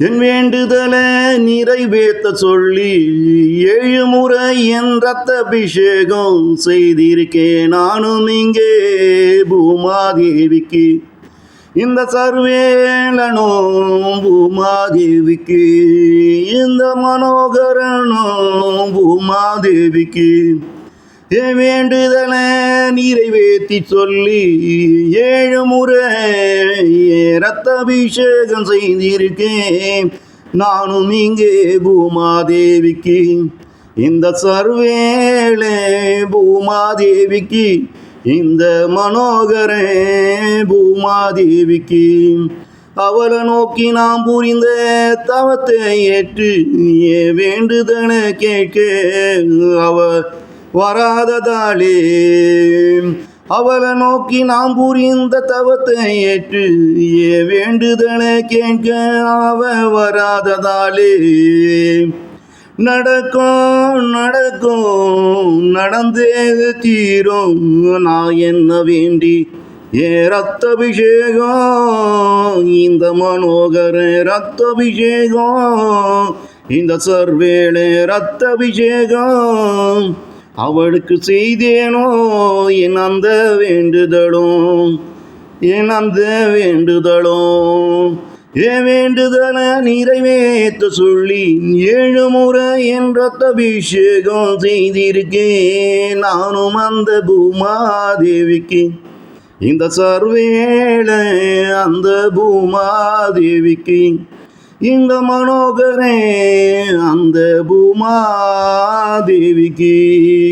என் வேண்டுதல நிறைவேற்ற சொல்லி 7 முறை என் ரத்த அபிஷேகம் செய்திருக்கேன். நானும் இங்கே பூமாதேவிக்கு, இந்த சர்வேலனும் பூமாதேவிக்கு, இந்த மனோகரனும் பூமாதேவிக்கு என் வேண்டுதல நிறைவேற்றி சொல்லி 7 முறை ரத்த அபிஷேகம் செய்திருக்கேன். நானும் இங்கே பூமாதேவிக்கு, இந்த சர்வேலே பூமாதேவிக்கு, இந்த மனோகர பூமாதேவிக்கு அவளை நோக்கி நாம் புரிந்த தவத்தை ஏற்று வேண்டுதன கேட்க அவ வராததாலே, அவளை நோக்கி நாம் புரிந்த தவத்தை ஏற்று வேண்டுதன கேட்க அவ வராததாலே, நடக்கும் நடக்கும் நடந்தே தீரும் நான் என்ன வேண்டி ரத்த அபிஷேகம், இந்த மனோகர ரத்த அபிஷேகம், இந்த சர்வேளை ரத்த அபிஷேகம் அவளுக்கு செய்தேனோ என் அந்த வேண்டுதலும், என் அந்த வேண்டுதலும். என் வேண்டுதல நிறைவேற்ற சொல்லி 7 முறை என் ரத்த அபிஷேகம் செய்திருக்கேன். நானும் அந்த பூமாதேவிக்கு, இந்த சர்வேளை அந்த பூமாதேவிக்கு, இந்த மனோகரே அந்த பூமாதேவிக்கு.